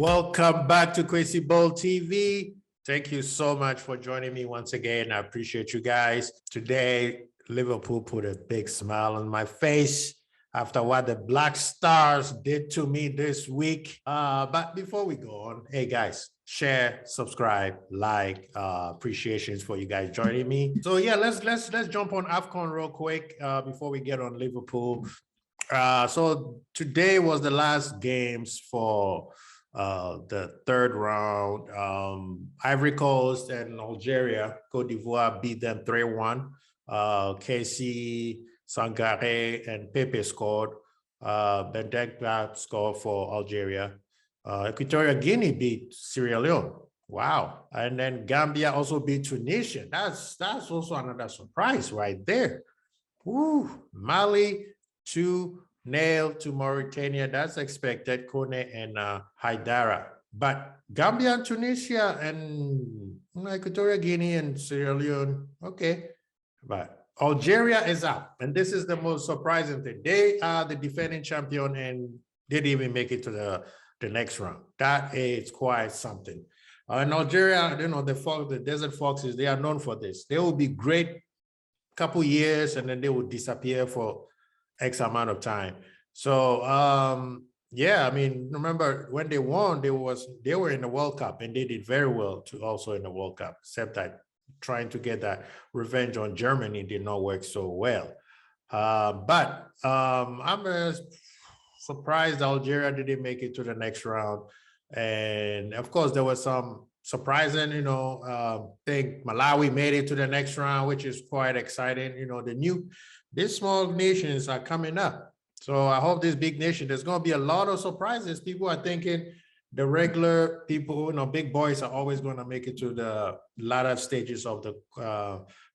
Welcome back to Crazy Bowl TV. Thank you so much for joining me once again. I appreciate you guys. Today, Liverpool put a big smile on my face after what the Black Stars did to me this week. But before we go on, hey guys, share, subscribe, like, appreciations for you guys joining me. So yeah, let's jump on AFCON real quick before we get on Liverpool. So today was the last games for the third round. Ivory Coast and Algeria, Cote d'Ivoire beat them 3-1. KC, Sangare, and Pepe scored. Bendegba scored for Algeria. Equatorial Guinea beat Sierra Leone. Wow. And then Gambia also beat Tunisia. That's also another surprise right there. Woo. Mali 2-0 to Mauritania. That's expected. Kone and Haidara. But Gambia and Tunisia and Equatorial Guinea and Sierra Leone, okay. But Algeria is out. And this is the most surprising thing. They are the defending champion and they didn't even make it to the next round. That is quite something. In Algeria, you know, the Desert Foxes, they are known for this. They will be great couple years and then they will disappear for X amount of time. So yeah, I mean, remember when they won, they were in the World Cup and they did very well too, also in the World Cup, except that trying to get that revenge on Germany did not work so well. But I'm surprised Algeria didn't make it to the next round. And of course, there was some surprising, you know, I think Malawi made it to the next round, which is quite exciting. You know, these small nations are coming up. So I hope this big nation, there's going to be a lot of surprises. People are thinking the regular people, you know, big boys are always going to make it to the latter stages of the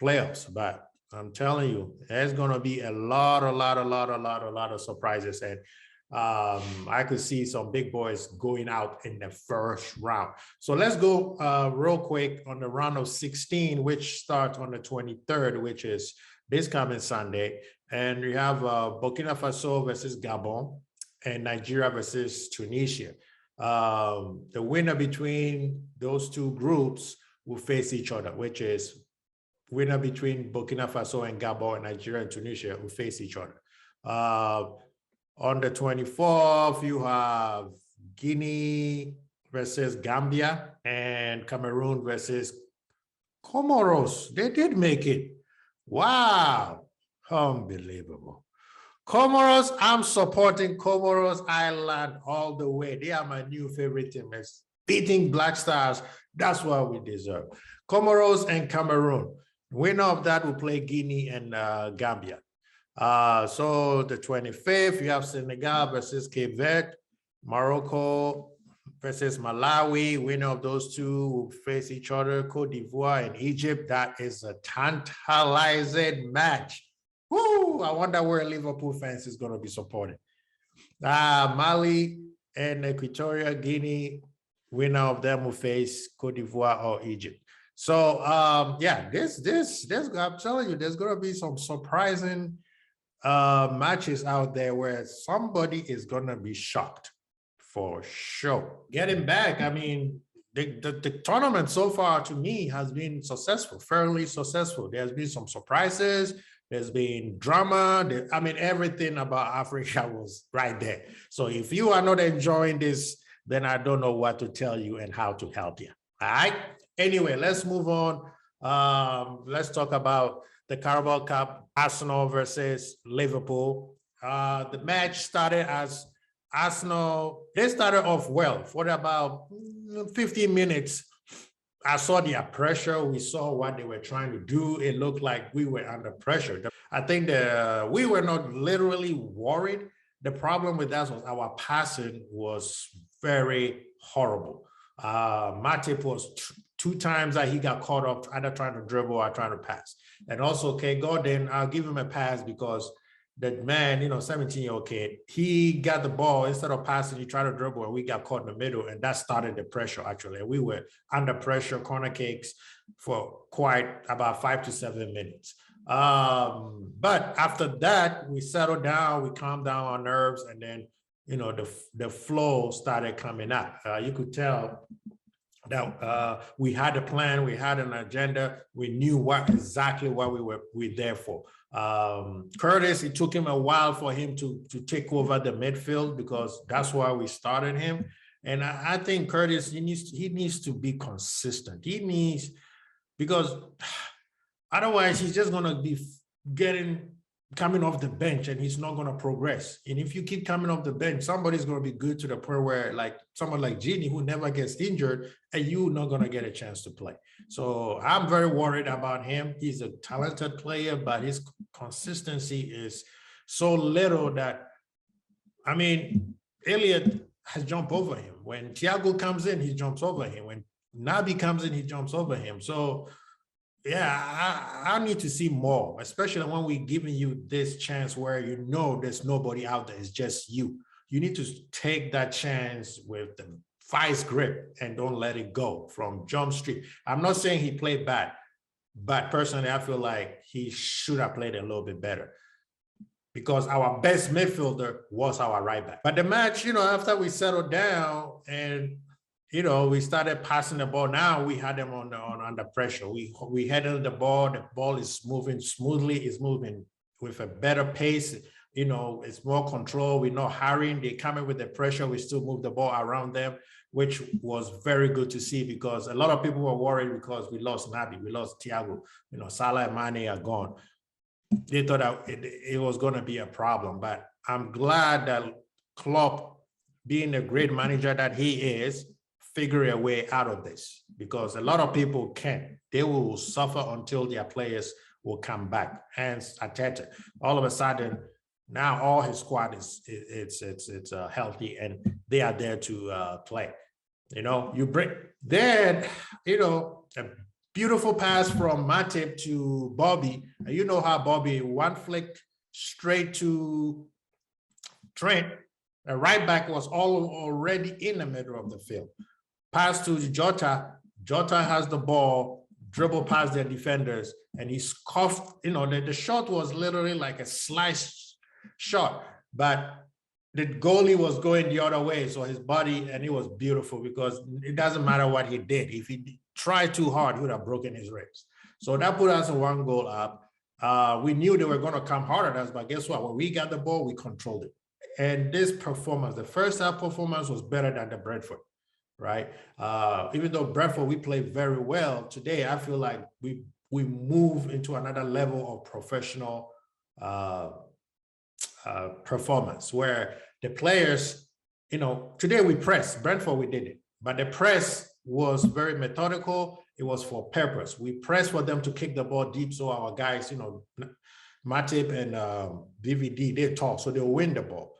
playoffs. But I'm telling you, there's going to be a lot of surprises. And I could see some big boys going out in the first round. So let's go real quick on the round of 16, which starts on the 23rd, which is this coming Sunday. And we have Burkina Faso versus Gabon and Nigeria versus Tunisia. The winner between those two groups will face each other, which is winner between Burkina Faso and Gabon and Nigeria and Tunisia will face each other. On the 24th, you have Guinea versus Gambia and Cameroon versus Comoros. They did make it. Wow. Unbelievable. Comoros, I'm supporting Comoros Island all the way. They are my new favorite team. It's beating Black Stars. That's what we deserve. Comoros and Cameroon. Winner of that will play Guinea and Gambia. So the 25th, you have Senegal versus Cape Verde, Morocco versus Malawi. Winner of those two will face each other, Cote d'Ivoire and Egypt. That is a tantalizing match. Woo! I wonder where Liverpool fans is going to be supporting. Mali and Equatorial Guinea, winner of them will face Cote d'Ivoire or Egypt. So yeah, I'm telling you, there's going to be some surprising matches out there where somebody is gonna be shocked for sure. Getting back, I mean, the tournament so far to me has been successful, fairly successful. There's been some surprises, there's been drama. I mean, everything about Africa was right there. So if you are not enjoying this, then I don't know what to tell you and how to help you. All right. Anyway, let's move on. Let's talk about the Carabao Cup, Arsenal versus Liverpool. The match started as Arsenal, they started off well for about 15 minutes. I saw their pressure. We saw what they were trying to do. It looked like we were under pressure. I think we were not literally worried. The problem with that was our passing was very horrible. Matip was two times that he got caught up either trying to dribble or trying to pass. And also, okay, Gordon, I'll give him a pass because that man, you know, 17-year-old kid, he got the ball instead of passing, he tried to dribble and we got caught in the middle, and that started the pressure actually. We were under pressure, corner kicks for quite about 5 to 7 minutes. But after that, we settled down, we calmed down our nerves, and then the flow started coming up. You could tell that we had a plan, we had an agenda, we knew exactly what we were there for. Curtis, it took him a while for him to take over the midfield because that's why we started him. And I think Curtis, he needs to be consistent. Because otherwise he's just gonna be coming off the bench and he's not going to progress. And if you keep coming off the bench, somebody's going to be good to the point where like someone like Genie who never gets injured and you're not going to get a chance to play. So I'm very worried about him. He's a talented player, but his consistency is so little that, I mean, Elliott has jumped over him. When Thiago comes in, he jumps over him. When Naby comes in, he jumps over him. So yeah, I need to see more, especially when we're giving you this chance where there's nobody out there, it's just you. You need to take that chance with the vice grip and don't let it go from Jump Street. I'm not saying he played bad, but personally, I feel like he should have played a little bit better because our best midfielder was our right back. But the match, after we settled down and we started passing the ball. Now we had them under pressure. We handled the ball is moving smoothly, it's moving with a better pace. It's more control. We're not hurrying. They come in with the pressure. We still move the ball around them, which was very good to see because a lot of people were worried because we lost Naby, we lost Thiago, Salah and Mane are gone. They thought that it was going to be a problem, but I'm glad that Klopp, being the great manager that he is, figure a way out of this because a lot of people can't. They will suffer until their players will come back. Hence, Arteta, all of a sudden, now all his squad is healthy and they are there to play. You bring then a beautiful pass from Matip to Bobby. And you know how Bobby one flick straight to Trent. The right back was already in the middle of the field. Pass to Jota. Jota has the ball, dribble past their defenders, and he scuffed. The shot was literally like a slice shot, but the goalie was going the other way. So his body, and it was beautiful because it doesn't matter what he did. If he tried too hard, he would have broken his ribs. So that put us in 1 goal up. We knew they were going to come hard at us, but guess what? When we got the ball, we controlled it. And this performance, the first half performance was better than the Brentford. Right? Even though Brentford, we played very well today, I feel like we move into another level of professional performance where the players, today we pressed. Brentford, we did it, but the press was very methodical. It was for purpose. We pressed for them to kick the ball deep so our guys, Matip and DVD, they talk, so they'll win the ball.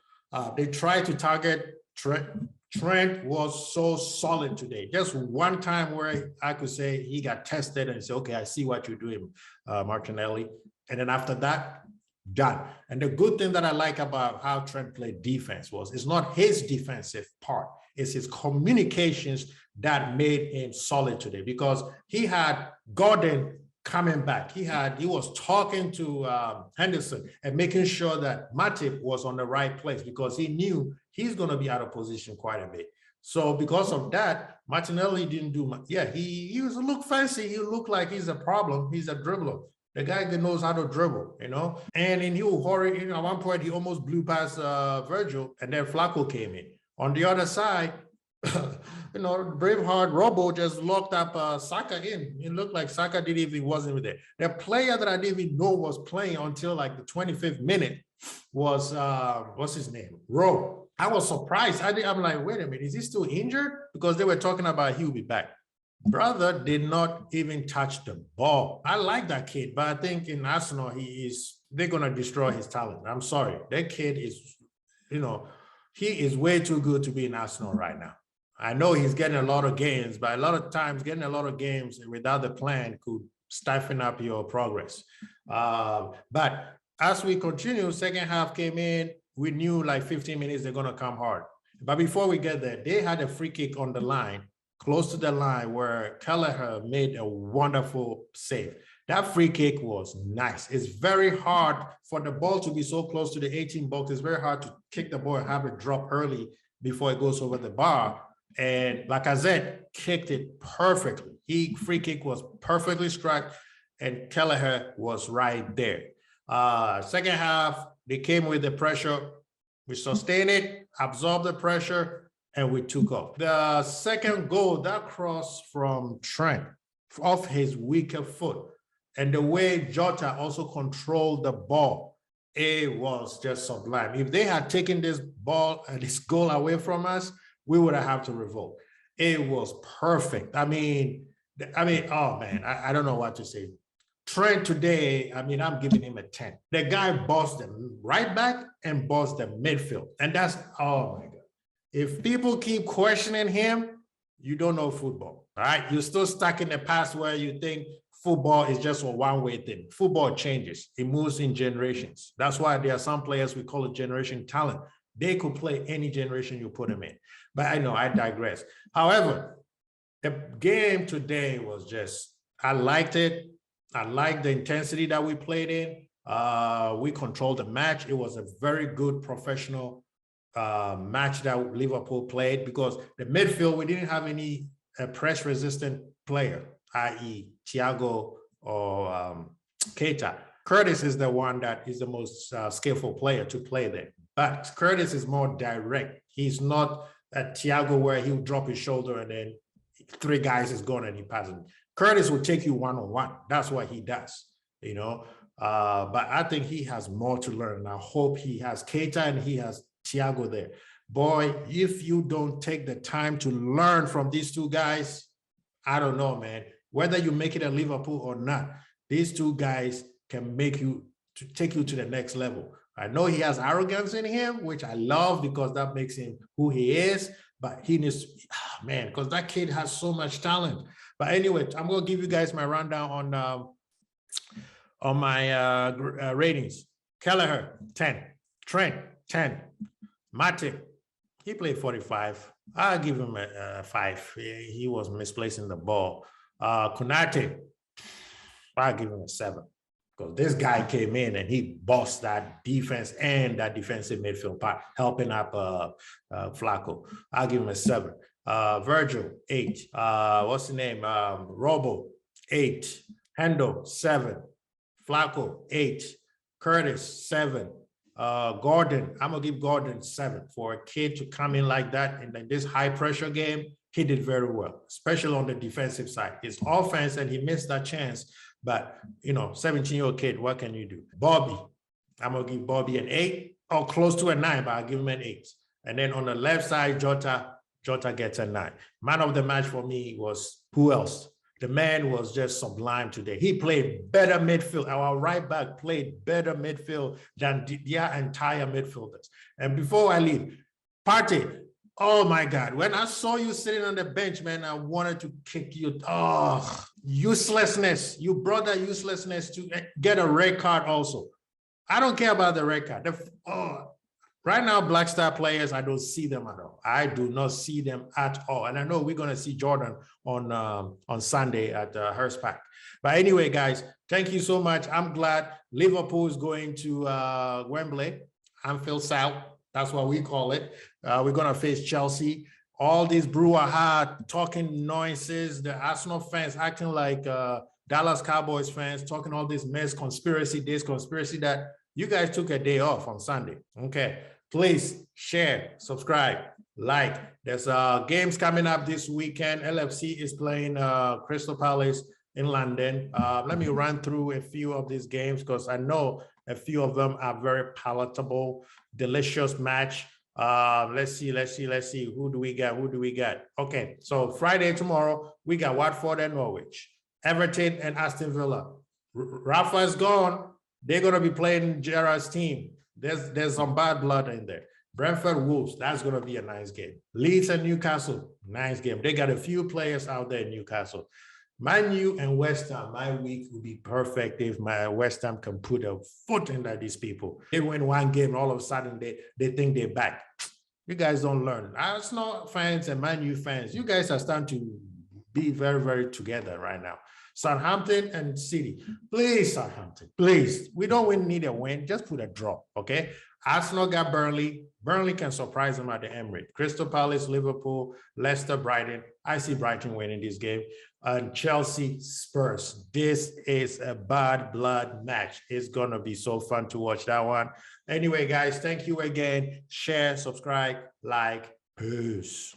They try to target Trent. Trent was so solid today. Just one time where I could say he got tested and say, okay, I see what you're doing, Martinelli. And then after that, done. And the good thing that I like about how Trent played defense was it's not his defensive part, it's his communications that made him solid today because he had Gordon coming back. He was talking to Henderson and making sure that Matip was on the right place because he knew he's going to be out of position quite a bit. So because of that, Martinelli didn't do much. Yeah, he was look fancy. He looked like he's a problem. He's a dribbler. The guy that knows how to dribble, And in hurry, at one point he almost blew past Virgil, and then Flacco came in. On the other side, Braveheart Robo just locked up Saka in. It looked like Saka wasn't there. The player that I didn't even know was playing until like the 25th minute was what's his name? Rowe. I was surprised. I'm like, wait a minute, is he still injured? Because they were talking about he'll be back. Brother did not even touch the ball. I like that kid, but I think in Arsenal they're gonna destroy his talent. I'm sorry. That kid is, he is way too good to be in Arsenal right now. I know he's getting a lot of games, but a lot of times getting a lot of games without the plan could stifle up your progress. But as we continue, second half came in, we knew like 15 minutes they're gonna come hard. But before we get there, they had a free kick on the line, close to the line, where Kelleher made a wonderful save. That free kick was nice. It's very hard for the ball to be so close to the 18 box. It's very hard to kick the ball and have it drop early before it goes over the bar. And Lacazette kicked it perfectly. Free kick was perfectly struck, and Kelleher was right there. Second half, they came with the pressure. We sustained it, absorbed the pressure, and we took off. The second goal, that cross from Trent off his weaker foot, and the way Jota also controlled the ball, it was just sublime. If they had taken this ball and this goal away from us, we would have had to revolt. It was perfect. I mean, oh man, I don't know what to say. Trent today, I mean, I'm giving him a 10. The guy bossed them right back and bossed the midfield. And that's, oh my God. If people keep questioning him, you don't know football, all right? You're still stuck in the past where you think football is just a one-way thing. Football changes. It moves in generations. That's why there are some players we call it generation talent. They could play any generation you put them in. But I know, I digress. However, the game today was just, I liked it. I liked the intensity that we played in. We controlled the match. It was a very good professional match that Liverpool played, because the midfield, we didn't have any press-resistant player, i.e. Thiago or Keita. Curtis is the one that is the most skillful player to play there. But Curtis is more direct. He's not a Thiago where he'll drop his shoulder and then 3 guys is gone and he passes. Curtis will take you one-on-one. That's what he does, you know. But I think he has more to learn. I hope he has Keita and he has Thiago there. Boy, if you don't take the time to learn from these 2 guys, I don't know, man. Whether you make it at Liverpool or not, these 2 guys can make you, to take you to the next level. I know he has arrogance in him, which I love because that makes him who he is, but he needs, man, because that kid has so much talent. But anyway, I'm going to give you guys my rundown on my ratings. Kelleher, 10. Trent, 10. Matip, he played 45. I'll give him a 5. He was misplacing the ball. Konate, I'll give him a 7. Because this guy came in and he bossed that defense and that defensive midfield part, helping up Flacco. I'll give him a 7. Virgil, 8. What's the name? Robo, 8. Hendo, 7. Flacco, 8. Curtis, 7. Gordon, I'm going to give Gordon 7. For a kid to come in like that in this high-pressure game, he did very well, especially on the defensive side. His offense, and he missed that chance. But, you know, 17-year-old kid, what can you do? Bobby, I'm going to give Bobby an 8 or close to a 9, but I'll give him an 8. And then on the left side, Jota gets a 9. Man of the match for me was, who else? The man was just sublime today. He played better midfield. Our right back played better midfield than their entire midfielders. And before I leave, Partey, oh my God, when I saw you sitting on the bench, man, I wanted to kick you. Oh, uselessness. You brought that uselessness to get a red card also. I don't care about the red card. Right now, Black Star players, I don't see them at all. I do not see them at all. And I know we're going to see Jordan on Sunday at Hurst Park. But anyway, guys, thank you so much. I'm glad Liverpool is going to Wembley, Anfield South. That's what we call it. We're going to face Chelsea. All these brouhaha talking noises, the Arsenal fans acting like Dallas Cowboys fans, talking all this mess, conspiracy this, conspiracy that. You guys took a day off on Sunday. Okay. Please share, subscribe, like. There's games coming up this weekend. LFC is playing Crystal Palace in London. Let me run through a few of these games because I know a few of them are very palatable, delicious match. Let's see. Who do we got? Okay, so Friday, tomorrow, we got Watford and Norwich, Everton and Aston Villa. Rafa is gone. They're going to be playing Gerrard's team. There's some bad blood in there. Brentford Wolves, that's going to be a nice game. Leeds and Newcastle, nice game. They got a few players out there in Newcastle. Man U and West Ham, my week would be perfect if my West Ham can put a foot into these people. They win one game, all of a sudden they think they're back. You guys don't learn. Arsenal fans and Man U fans, you guys are starting to be very, very together right now. Southampton and City. Please, Southampton, please. We don't need a win. Just put a draw, okay? Arsenal got Burnley. Burnley can surprise them at the Emirates. Crystal Palace, Liverpool, Leicester, Brighton. I see Brighton winning this game. And Chelsea, Spurs. This is a bad blood match. It's going to be so fun to watch that one. Anyway, guys, thank you again. Share, subscribe, like. Peace.